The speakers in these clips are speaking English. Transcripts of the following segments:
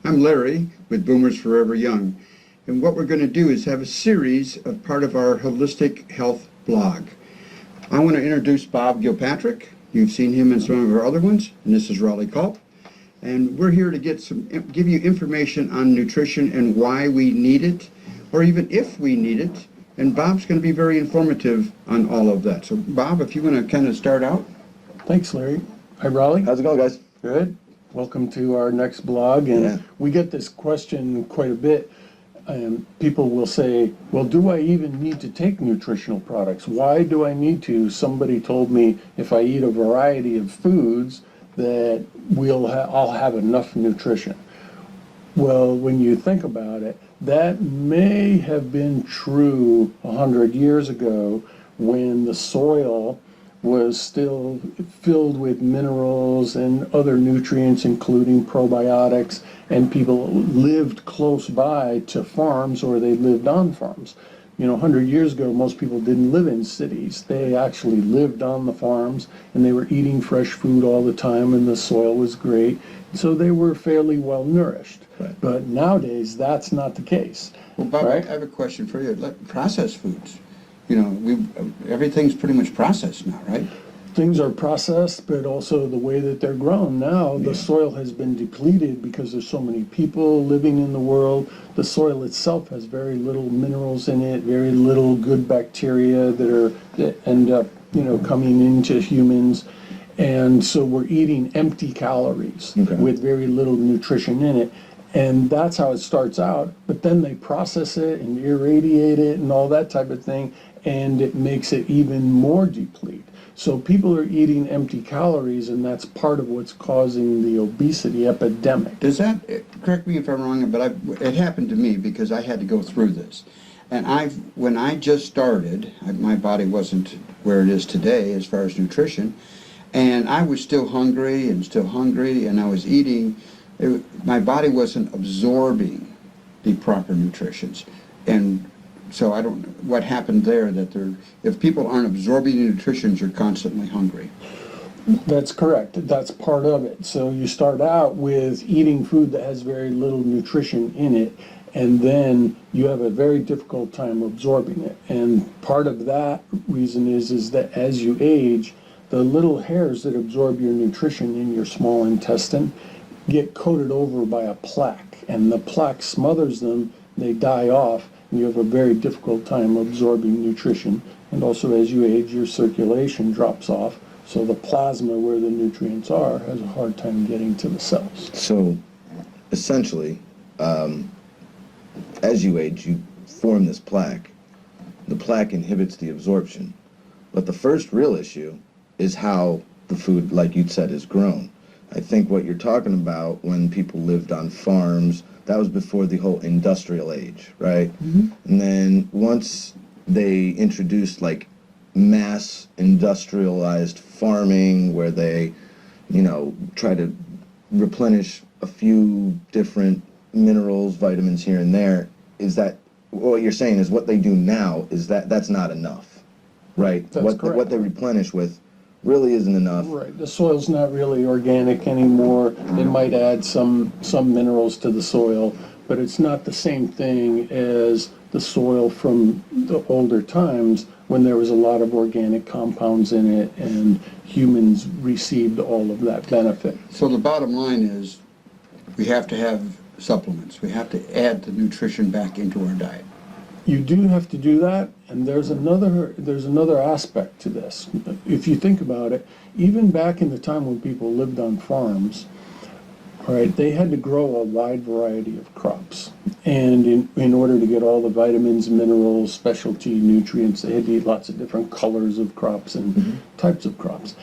I'm Larry with Boomers Forever Young, and what we're going to do is have a series of part of our holistic health blog. I want to introduce Bob Gilpatrick. You've seen him in some of our other ones, and this is Rollie Culp. And we're here to give you information on nutrition and why we need it, or even if we need it. And Bob's going to be very informative on all of that. So Bob, if you want to kind of start out. Thanks, Larry. Hi, Rollie. How's it going, guys? Good. Welcome to our next blog. And we get this question quite a bit. People will say, well, do I even need to take nutritional products? Why do I need to? Somebody told me if I eat a variety of foods that I'll have enough nutrition. Well, when you think about it, that may have been true 100 years ago when the soil was still filled with minerals and other nutrients, including probiotics, and people lived close by to farms or they lived on farms. 100 years ago, most people didn't live in cities. They actually lived on the farms, and they were eating fresh food all the time, and the soil was great. So they were fairly well nourished. Right. But nowadays, that's not the case. Well, Bob, right? I have a question for you. Processed foods. Everything's pretty much processed now, right? Things are processed, but also the way that they're grown now, the soil has been depleted because there's so many people living in the world. The soil itself has very little minerals in it, very little good bacteria that end up, coming into humans. And so we're eating empty calories with very little nutrition in it. And that's how it starts out. But then they process it and irradiate it and all that type of thing, and it makes it even more deplete. So people are eating empty calories, and that's part of what's causing the obesity epidemic. Does that, correct me if I'm wrong, but it happened to me because I had to go through this. And when I just started, my body wasn't where it is today as far as nutrition, and I was still hungry, and I was eating. My body wasn't absorbing the proper nutritions. And so I don't know what happened there, if people aren't absorbing the nutritions, you're constantly hungry. That's correct. That's part of it. So you start out with eating food that has very little nutrition in it, and then you have a very difficult time absorbing it. And part of that reason is that as you age, the little hairs that absorb your nutrition in your small intestine get coated over by a plaque, and the plaque smothers them, they die off, and you have a very difficult time absorbing nutrition. And also as you age, your circulation drops off, so the plasma where the nutrients are has a hard time getting to the cells. So essentially, as you age, you form this plaque. The plaque inhibits the absorption. But the first real issue is how the food, like you said, is grown. I think what you're talking about when people lived on farms, that was before the whole industrial age, right? Mm-hmm. And then once they introduced mass industrialized farming where they, try to replenish a few different minerals, vitamins here and there, is that what you're saying is what they do now is that's not enough, right? That's correct. What they replenish with really isn't enough. Right. The soil's not really organic anymore. They might add some minerals to the soil, but it's not the same thing as the soil from the older times when there was a lot of organic compounds in it and humans received all of that benefit. So the bottom line is we have to have supplements. We have to add the nutrition back into our diet. You do have to do that, and there's another aspect to this. If you think about it, even back in the time when people lived on farms, all right, they had to grow a wide variety of crops. And in order to get all the vitamins, minerals, specialty nutrients, they had to eat lots of different colors of crops and types of crops.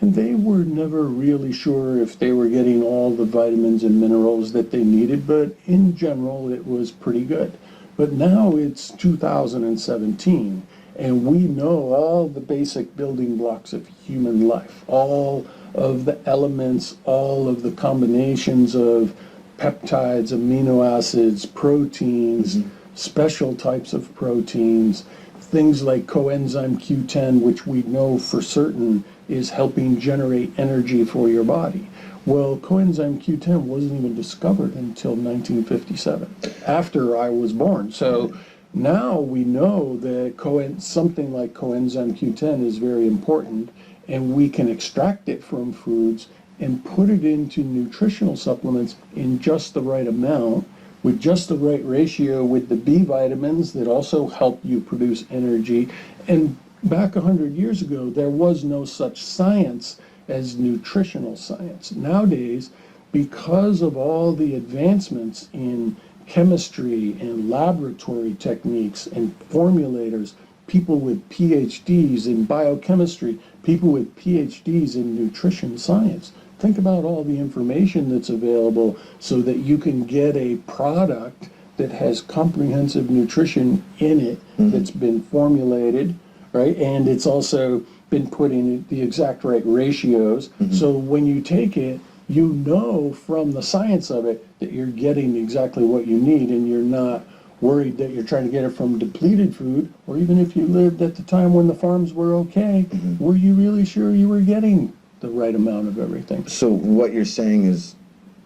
And they were never really sure if they were getting all the vitamins and minerals that they needed, but in general, it was pretty good. But now it's 2017, and we know all the basic building blocks of human life, all of the elements, all of the combinations of peptides, amino acids, proteins, special types of proteins, things like coenzyme Q10, which we know for certain is helping generate energy for your body. Well, coenzyme Q10 wasn't even discovered until 1957, after I was born. So now we know that something like coenzyme Q10 is very important, and we can extract it from foods and put it into nutritional supplements in just the right amount, with just the right ratio with the B vitamins that also help you produce energy. And back 100 years ago, there was no such science as nutritional science. Nowadays, because of all the advancements in chemistry and laboratory techniques and formulators, people with PhDs in biochemistry, people with PhDs in nutrition science. Think about all the information that's available so that you can get a product that has comprehensive nutrition in it, that's been formulated, right? And it's also been put in the exact right ratios. So when you take it, you know from the science of it that you're getting exactly what you need, and you're not worried that you're trying to get it from depleted food. Or even if you lived at the time when the farms were okay, were you really sure you were getting the right amount of everything? So what you're saying is,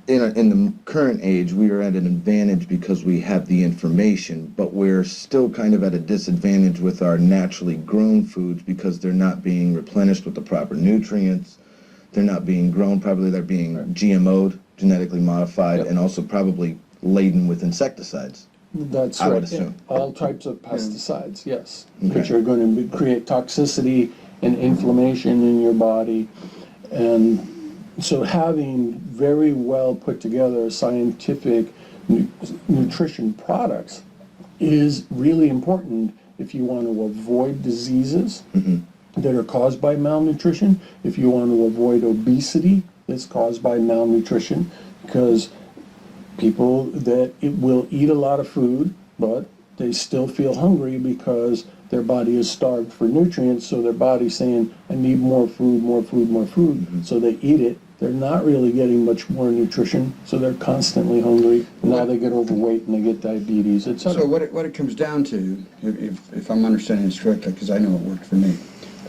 in the current age, we are at an advantage because we have the information, but we're still kind of at a disadvantage with our naturally grown foods because they're not being replenished with the proper nutrients. They're not being grown properly. They're being GMO'd, genetically modified, and also probably laden with insecticides. That's I right. would assume. All types of pesticides, yes, which are going to create toxicity and inflammation in your body. And so having very well put together scientific nutrition products is really important if you want to avoid diseases that are caused by malnutrition, if you want to avoid obesity that's caused by malnutrition, because people that will eat a lot of food, but they still feel hungry because their body is starved for nutrients, so their body's saying, I need more food, more food, more food, so they eat it. They're not really getting much more nutrition, so they're constantly hungry. Now they get overweight and they get diabetes, etc. So what it comes down to, if I'm understanding this correctly, because I know it worked for me,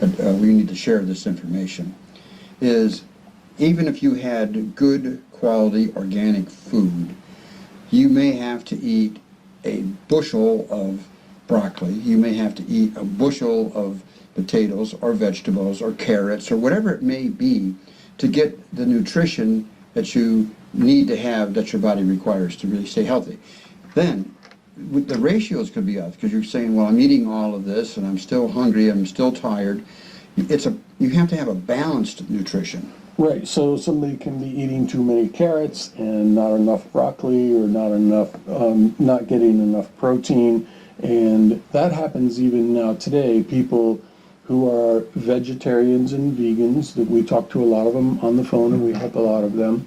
but we need to share this information, is even if you had good quality organic food, you may have to eat a bushel of broccoli, you may have to eat a bushel of potatoes or vegetables or carrots or whatever it may be to get the nutrition that you need to have, that your body requires to really stay healthy. Then the ratios could be off because you're saying, well, I'm eating all of this and I'm still hungry, I'm still tired. You have to have a balanced nutrition. Right, so somebody can be eating too many carrots and not enough broccoli, or not getting enough protein, and that happens even now today. People who are vegetarians and vegans, that we talk to a lot of them on the phone, and we help a lot of them,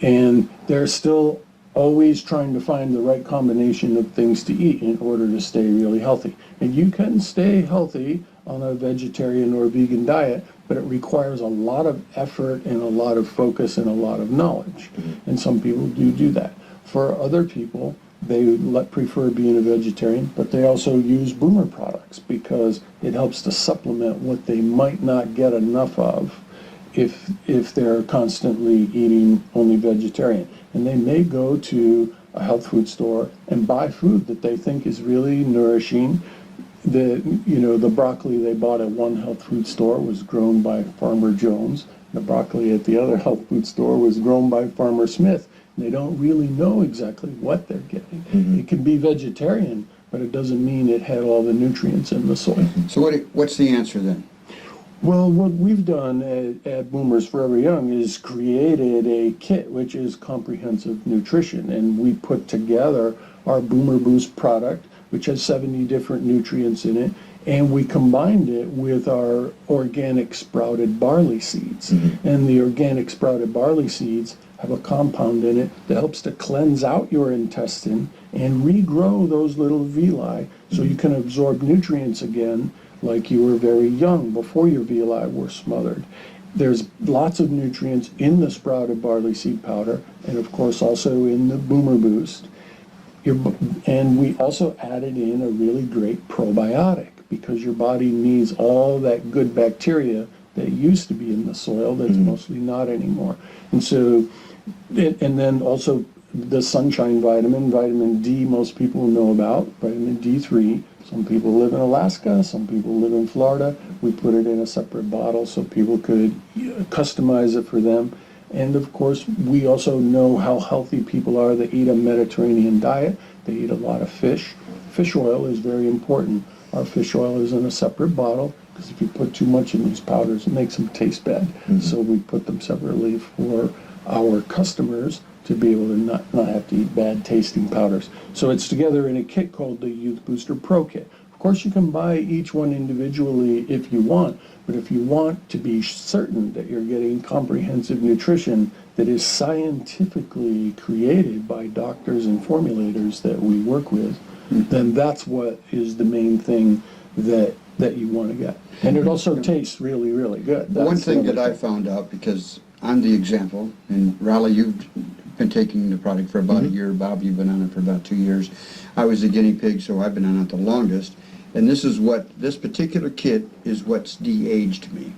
and they're still always trying to find the right combination of things to eat in order to stay really healthy. And you can stay healthy on a vegetarian or vegan diet, but it requires a lot of effort and a lot of focus and a lot of knowledge. And some people do that. For other people, they prefer being a vegetarian, but they also use boomer products because it helps to supplement what they might not get enough of if they're constantly eating only vegetarian. And they may go to a health food store and buy food that they think is really nourishing. The broccoli they bought at one health food store was grown by Farmer Jones. The broccoli at the other health food store was grown by Farmer Smith. They don't really know exactly what they're getting. It can be vegetarian, but it doesn't mean it had all the nutrients in the soil. So what's the answer then? Well, what we've done at Boomers Forever Young is created a kit which is comprehensive nutrition, and we put together our Boomer Boost product, which has 70 different nutrients in it, and we combined it with our organic sprouted barley seeds. And the organic sprouted barley seeds have a compound in it that helps to cleanse out your intestine and regrow those little villi so you can absorb nutrients again like you were very young before your villi were smothered. There's lots of nutrients in the sprouted barley seed powder, and of course also in the Boomer Boost. And we also added in a really great probiotic because your body needs all that good bacteria that used to be in the soil that's mostly not anymore. And so, and then also the sunshine vitamin D, most people know about, vitamin D3. Some people live in Alaska, some people live in Florida. We put it in a separate bottle so people could customize it for them. And of course, we also know how healthy people are that eat a Mediterranean diet. They eat a lot of fish. Fish oil is very important. Our fish oil is in a separate bottle because if you put too much in these powders, it makes them taste bad. So we put them separately for our customers to be able to not have to eat bad tasting powders. So it's together in a kit called the Youth Booster Pro Kit. Of course, you can buy each one individually if you want, but if you want to be certain that you're getting comprehensive nutrition that is scientifically created by doctors and formulators that we work with, then that's what is the main thing that you want to get. And it also tastes really, really good. One That's thing the that other I found out, because I'm the example, and Raleigh, you've been taking the product for about a year. Bob, you've been on it for about 2 years. I was the guinea pig, so I've been on it the longest. And this particular kit is what's de-aged me.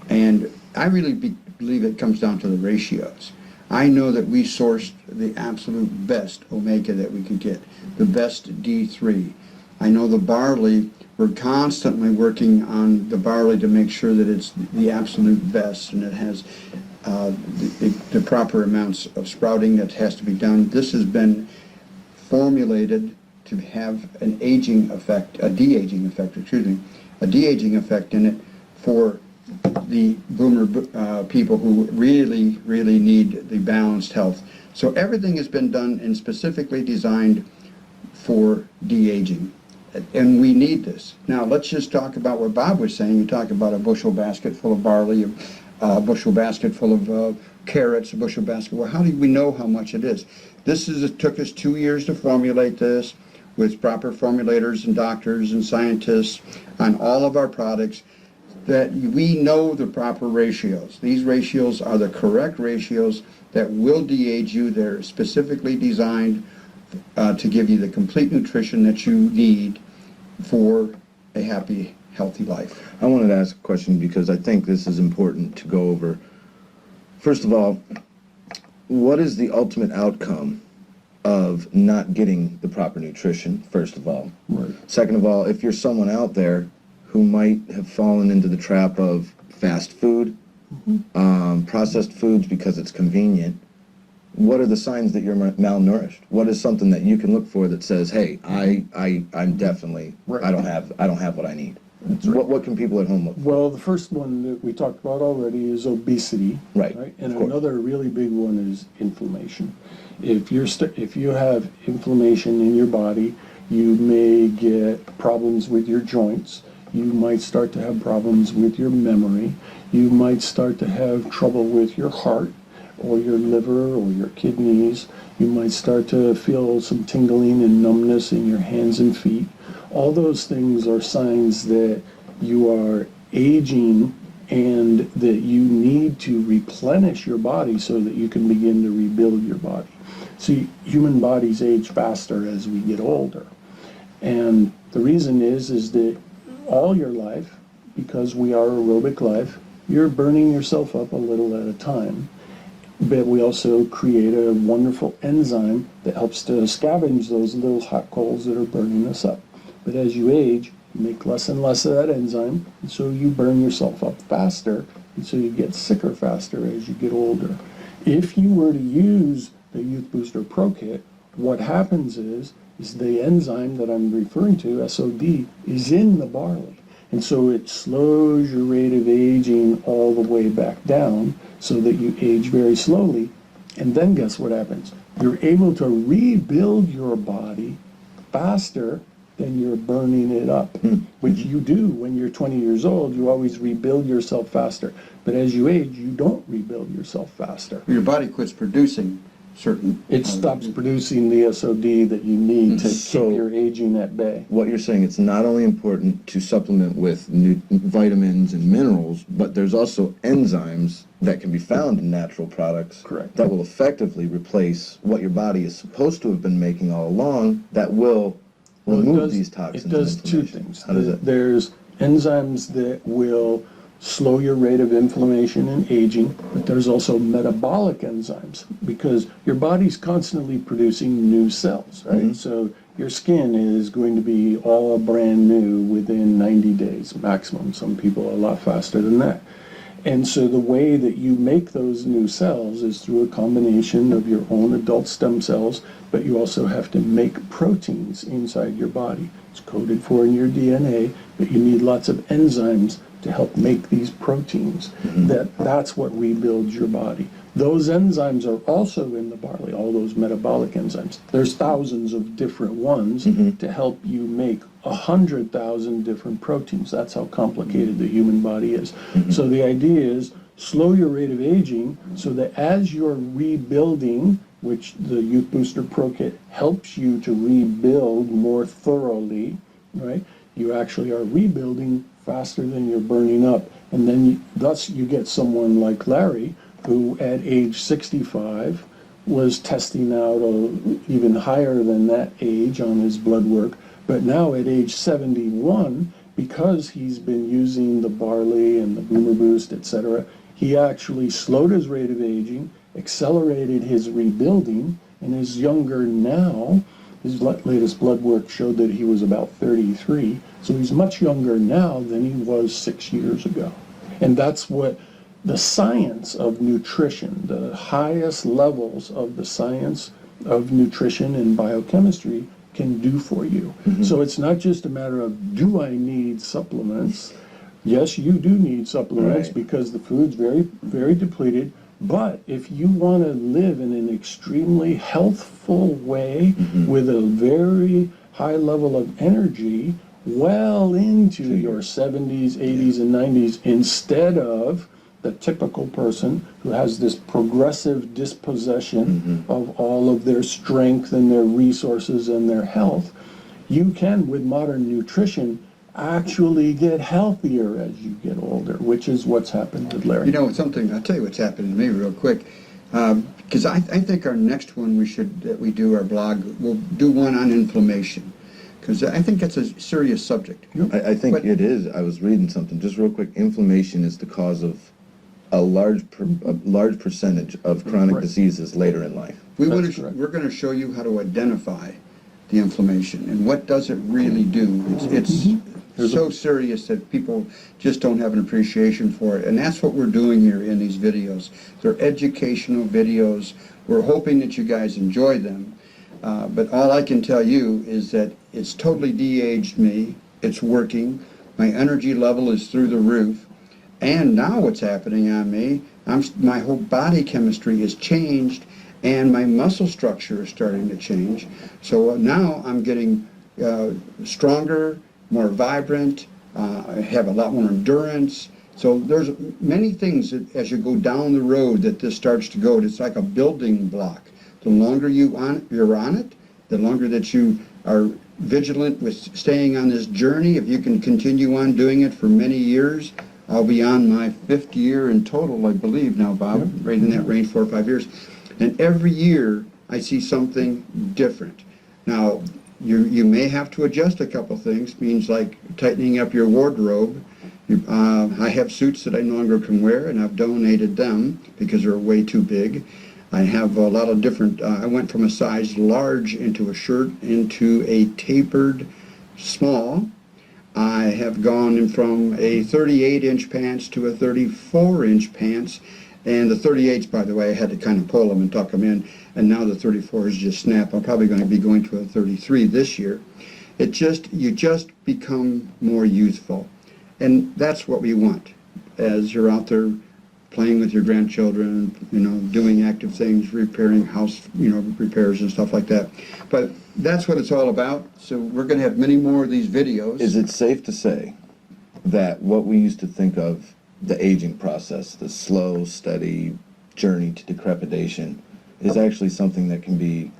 And I really believe it comes down to the ratios. I know that we sourced the absolute best omega that we could get, the best D3. I know the barley, we're constantly working on the barley to make sure that it's the absolute best and it has the proper amounts of sprouting that has to be done. This has been formulated to have an aging effect, a de-aging effect, a de-aging effect in it for the boomer people who really, really need the balanced health. So everything has been done and specifically designed for de-aging. And we need this. Now let's just talk about what Bob was saying. You talk about a bushel basket full of barley, a bushel basket full of carrots, a bushel basket. Well, how do we know how much it is? It took us 2 years to formulate this with proper formulators and doctors and scientists on all of our products, that we know the proper ratios. These ratios are the correct ratios that will de-age you. They're specifically designed to give you the complete nutrition that you need for a happy, healthy life. I wanted to ask a question because I think this is important to go over. First of all, what is the ultimate outcome of not getting the proper nutrition, first of all? Right. Second of all, if you're someone out there who might have fallen into the trap of fast food, processed foods because it's convenient, what are the signs that you're malnourished? What is something that you can look for that says, hey, I'm definitely, Right. I don't have what I need? That's right. What can people at home look for? Well, the first one that we talked about already is obesity. Right, And of course. another really big one is inflammation. If you have inflammation in your body, you may get problems with your joints. You might start to have problems with your memory. You might start to have trouble with your heart or your liver or your kidneys. You might start to feel some tingling and numbness in your hands and feet. All those things are signs that you are aging and that you need to replenish your body so that you can begin to rebuild your body. See, human bodies age faster as we get older. And the reason is that all your life, because we are aerobic life, you're burning yourself up a little at a time. But we also create a wonderful enzyme that helps to scavenge those little hot coals that are burning us up. But as you age, you make less and less of that enzyme, and so you burn yourself up faster, and so you get sicker faster as you get older. If you were to use the Youth Booster Pro Kit, what happens is the enzyme that I'm referring to, SOD, is in the barley. And so it slows your rate of aging all the way back down so that you age very slowly. And then guess what happens? You're able to rebuild your body faster than you're burning it up, which you do when you're 20 years old. You always rebuild yourself faster. But as you age, you don't rebuild yourself faster. Your body quits producing certain... It stops producing the SOD that you need to So- keep your aging at bay. What you're saying, it's not only important to supplement with vitamins and minerals, but there's also enzymes that can be found in natural products. Correct. That will effectively replace what your body is supposed to have been making all along, that will remove these toxins. It does and two inflammation. things. How does it? There's enzymes that will slow your rate of inflammation and aging, but there's also metabolic enzymes because your body's constantly producing new cells, right? So your skin is going to be all brand new within 90 days maximum. Some people a lot faster than that. And so the way that you make those new cells is through a combination of your own adult stem cells, but you also have to make proteins inside your body. It's coded for in your DNA, but you need lots of enzymes to help make these proteins. That's what rebuilds your body. Those enzymes are also in the barley, all those metabolic enzymes. There's thousands of different ones to help you make 100,000 different proteins. That's how complicated the human body is. So the idea is slow your rate of aging so that as you're rebuilding, which the Youth Booster Pro Kit helps you to rebuild more thoroughly, right? You actually are rebuilding faster than you're burning up. And then thus you get someone like Larry, who at age 65 was testing out even higher than that age on his blood work. But now at age 71, because he's been using the barley and the boomer boost, etc., he actually slowed his rate of aging, accelerated his rebuilding, and is younger now. His latest blood work showed that he was about 33, so he's much younger now than he was 6 years ago. And that's what the science of nutrition, the highest levels of the science of nutrition and biochemistry can do for you. So it's not just a matter of, do I need supplements? Yes, you do need supplements because the food's very, very depleted. But if you want to live in an extremely healthful way with a very high level of energy well into your 70s, 80s, and 90s, instead of the typical person who has this progressive dispossession of all of their strength and their resources and their health, you can, with modern nutrition, actually get healthier as you get older, which is what's happened with Larry. You know, something, I'll tell you what's happened to me real quick, because I think our next one that we do our blog, we'll do one on inflammation, because I think that's a serious subject. I think it is. I was reading something, just real quick. Inflammation is the cause of a large percentage of chronic diseases later in life. We're going to show you how to identify the inflammation and what does it really do. It's so serious that people just don't have an appreciation for it, and that's what we're doing here in these videos. They're educational videos. We're hoping that you guys enjoy them, but all I can tell you is that it's totally de-aged me. It's working. My energy level is through the roof. And now what's happening on me, my whole body chemistry is changed, and my muscle structure is starting to change. So now I'm getting stronger, more vibrant, I have a lot more endurance. So there's many things that as you go down the road that this starts to go, it's like a building block. The longer you're on it, the longer that you are vigilant with staying on this journey. If you can continue on doing it for many years, I'll be on my 5th year in total, I believe now, Bob, right in that range, 4 or 5 years. And every year I see something different. Now, you may have to adjust a couple things, means like tightening up your wardrobe. I have suits that I no longer can wear, and I've donated them because they're way too big. I have a lot of different, I went from a size large into a shirt into a tapered small. I have gone from a 38-inch pants to a 34-inch pants, and the 38s, by the way, I had to kind of pull them and tuck them in, and now the 34s just snap. I'm probably going to be going to a 33 this year. You just become more youthful, and that's what we want as you're out there playing with your grandchildren, doing active things, repairing house, repairs and stuff like that. But that's what it's all about. So we're going to have many more of these videos. Is it safe to say that what we used to think of the aging process, the slow, steady journey to decrepitation, is actually something that can be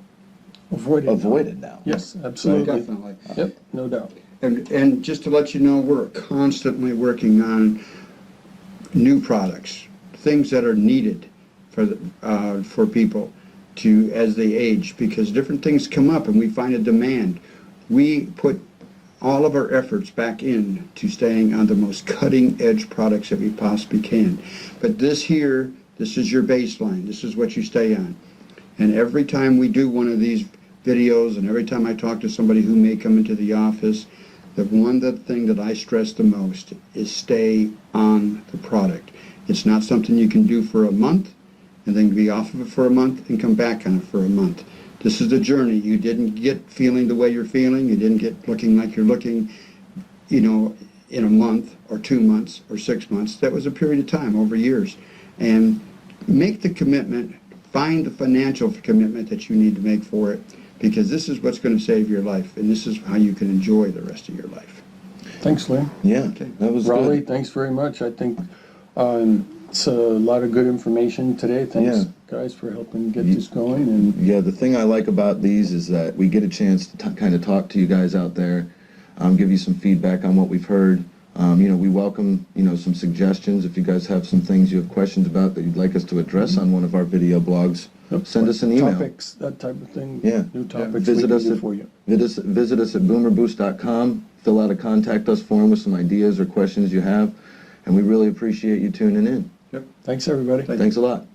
avoided now? Yes, absolutely. Definitely. Yep, no doubt. And just to let you know, we're constantly working on new products, things that are needed for people as they age, because different things come up and we find a demand. We put all of our efforts back in to staying on the most cutting edge products that we possibly can. But this here, this is your baseline. This is what you stay on. And every time we do one of these videos, and every time I talk to somebody who may come into the office, the thing that I stress the most is stay on the product. It's not something you can do for a month and then be off of it for a month and come back on it for a month. This is the journey. You didn't get feeling the way you're feeling. You didn't get looking like you're looking, in a month or 2 months or 6 months. That was a period of time, over years. And make the commitment, find the financial commitment that you need to make for it, because this is what's going to save your life, and this is how you can enjoy the rest of your life. Thanks, Lee. Yeah, Okay. that was Raleigh, good. thanks very much. I think it's a lot of good information today. Thanks, Yeah. guys, for helping get this going. And Yeah, the thing I like about these is that we get a chance to kind of talk to you guys out there, give you some feedback on what we've heard. We welcome, some suggestions. If you guys have some things you have questions about that you'd like us to address on one of our video blogs, send us an email. topics, that type of thing. Yeah. New topics Visit we us can do at, for you. visit us at boomerboost.com, fill out a contact us form with some ideas or questions you have, and we really appreciate you tuning in. Thanks, everybody. Thanks a lot.